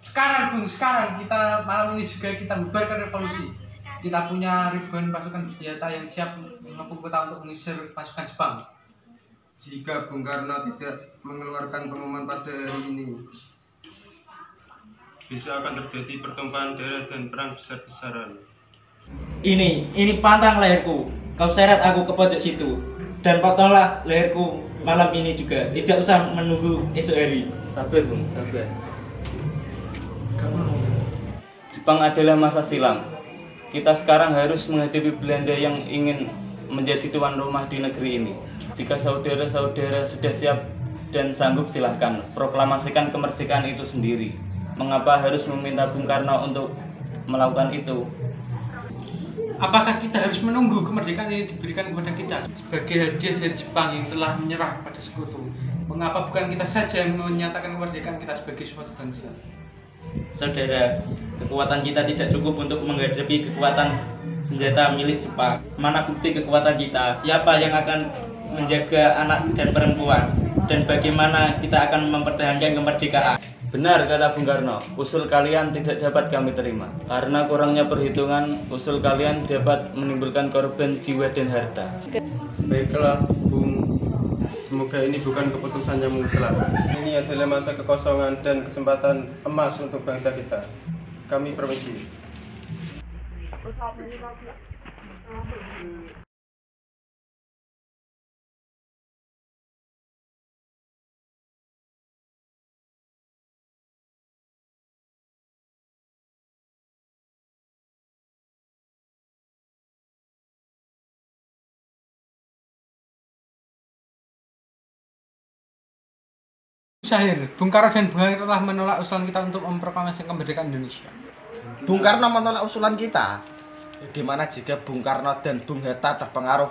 Sekarang kita malam ini juga kita bubarkan revolusi. Kita punya ribuan pasukan bersenjata yang siap menempuh kota untuk mengusir pasukan Jepang. Jika Bung Karno tidak mengeluarkan pengumuman pada hari ini, bisa akan terjadi pertumpahan darah dan perang besar-besaran. Ini pantang leherku. Kau seret aku ke pojok situ. Dan potonglah leherku malam ini juga. Tidak usah menunggu esok hari. Sabar, Bung, sabar. Jepang adalah masa silam. Kita sekarang harus menghadapi Belanda yang ingin menjadi tuan rumah di negeri ini. Jika saudara-saudara sudah siap dan sanggup, silahkan proklamasikan kemerdekaan itu sendiri. Mengapa harus meminta Bung Karno untuk melakukan itu? Apakah kita harus menunggu kemerdekaan ini diberikan kepada kita sebagai hadiah dari Jepang yang telah menyerah pada sekutu? Mengapa bukan kita saja yang menyatakan kemerdekaan kita sebagai suatu bangsa? Saudara, kekuatan kita tidak cukup untuk menghadapi kekuatan senjata milik Jepang. Mana bukti kekuatan kita? Siapa yang akan menjaga anak dan perempuan? Dan bagaimana kita akan mempertahankan kemerdekaan? Benar kata Bung Karno, usul kalian tidak dapat kami terima. Karena kurangnya perhitungan, usul kalian dapat menimbulkan korban jiwa dan harta. Baiklah, Bung. Semoga ini bukan keputusan yang mutlak. Ini adalah masa kekosongan dan kesempatan emas untuk bangsa kita. Kami permisi. Syahir, Bung Karno dan Bung Hatta telah menolak usulan kita untuk memproklamasikan kemerdekaan Indonesia. Bung Karno menolak usulan kita. Gimana jika Bung Karno dan Bung Hatta terpengaruh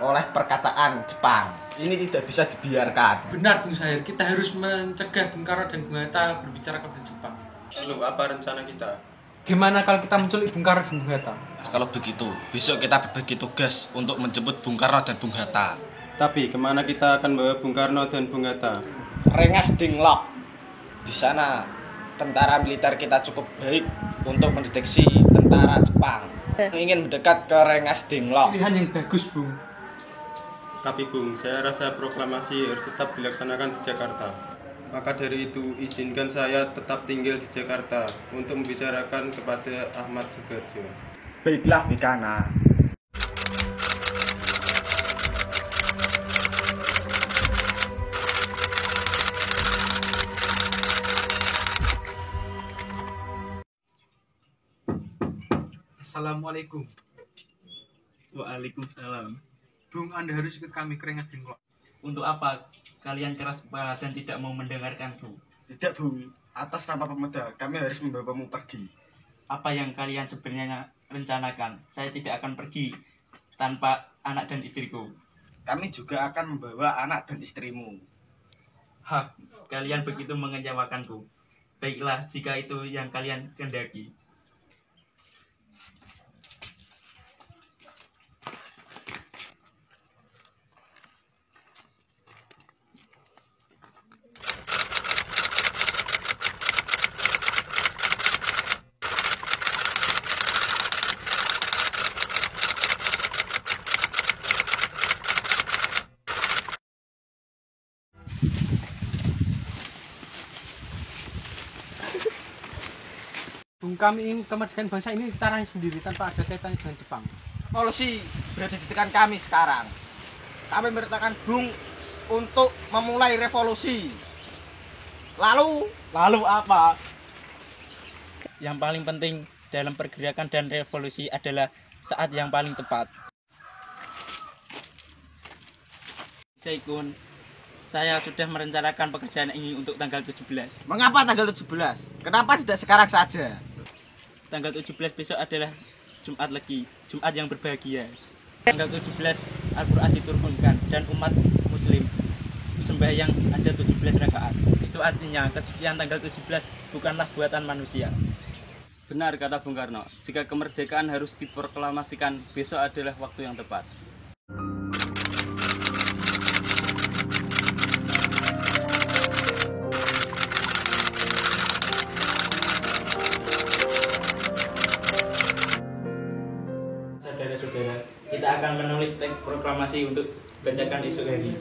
oleh perkataan Jepang? Ini tidak bisa dibiarkan. Benar Bung Syahir, kita harus mencegah Bung Karno dan Bung Hatta berbicara kepada Jepang. Lalu apa rencana kita? Gimana kalau kita menculik Bung Karno dan Bung Hatta? Nah, kalau begitu, besok kita berbagi tugas untuk menjemput Bung Karno dan Bung Hatta. Tapi kemana kita akan bawa Bung Karno dan Bung Hatta? Rengas Dengklok. Di sana tentara militer kita cukup baik untuk mendeteksi tentara Jepang yang ingin mendekat ke Rengas Dengklok. Pilihan yang bagus, Bung. Tapi Bung, saya rasa proklamasi harus tetap dilaksanakan di Jakarta. Maka dari itu, izinkan saya tetap tinggal di Jakarta untuk membicarakan kepada Ahmad Subarjo. Baiklah, Bikana. Assalamualaikum. Waalaikumsalam. Bung, Anda harus ikut kami ke Rengas Dengklok. Untuk apa kalian keras kepala dan tidak mau mendengarkanku? Tidak, Bung. Atas nama pemuda, kami harus membawamu pergi. Apa yang kalian sebenarnya rencanakan? Saya tidak akan pergi tanpa anak dan istriku. Kami juga akan membawa anak dan istrimu. Hah, kalian begitu mengecewakanku. Baiklah, jika itu yang kalian kehendaki. Bung, kami ingin kemerdekaan bangsa ini ditanami sendiri tanpa ada kaitannya dengan Jepang. Solusi berada di tangan kami sekarang. Kami memerintahkan Bung untuk memulai revolusi. Lalu apa? Yang paling penting dalam pergerakan dan revolusi adalah saat yang paling tepat. Saikun, saya sudah merencanakan pekerjaan ini untuk tanggal 17. Mengapa tanggal 17? Kenapa tidak sekarang saja? Tanggal 17 besok adalah Jumat Legi, Jumat yang berbahagia. Tanggal 17 Al-Quran diturunkan dan umat muslim sembahyang ada 17 rakaat. Itu artinya kesucian tanggal 17 bukanlah buatan manusia. Benar kata Bung Karno, jika kemerdekaan harus diproklamasikan, besok adalah waktu yang tepat. saudara-saudara, kita akan menulis teks proklamasi untuk bacakan esok hari.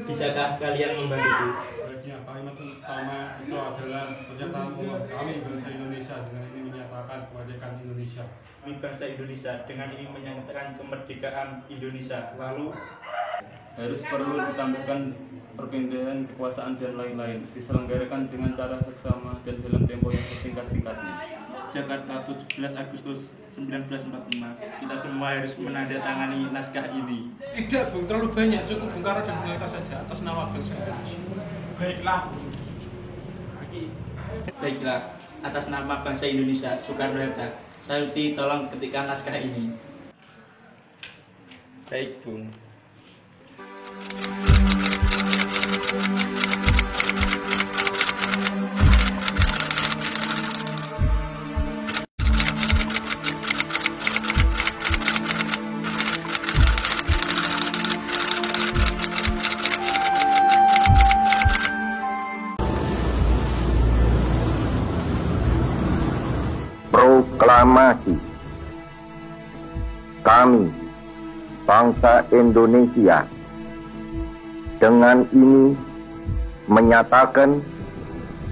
Bisakah kalian membantuku? Baiknya, kalimat utama itu adalah pernyataan umum kami bangsa Indonesia dengan ini menyatakan kemerdekaan Indonesia. Kami bangsa Indonesia dengan ini menyatakan kemerdekaan Indonesia. Lalu Harus perlu ditampilkan perpindahan kekuasaan dan lain-lain diselenggarakan dengan cara seksama dan dalam tempo yang sesingkat-singkatnya. Jakarta 17 Agustus 1945. Kita semua harus menandatangani naskah ini. Tidak, Bung, terlalu banyak. Cukup Bung Karno dan Bung Hatta saja atas nama bangsa Indonesia. Baiklah, atas nama bangsa Indonesia, Soekarno-Hatta, Sayuti tolong ketikkan naskah ini. Baik, Bung. Proklamasi. Kami, bangsa Indonesia, dengan ini menyatakan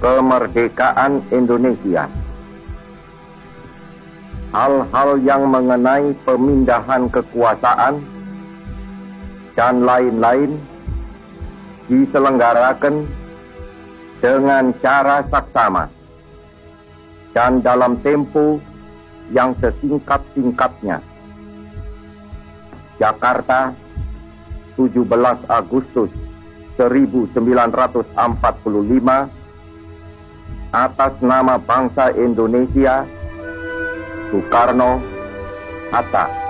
kemerdekaan Indonesia. Hal-hal yang mengenai pemindahan kekuasaan dan lain-lain diselenggarakan dengan cara saksama dan dalam tempo yang sesingkat-singkatnya. Jakarta, 17 Agustus 1945, atas nama bangsa Indonesia, Soekarno-Hatta.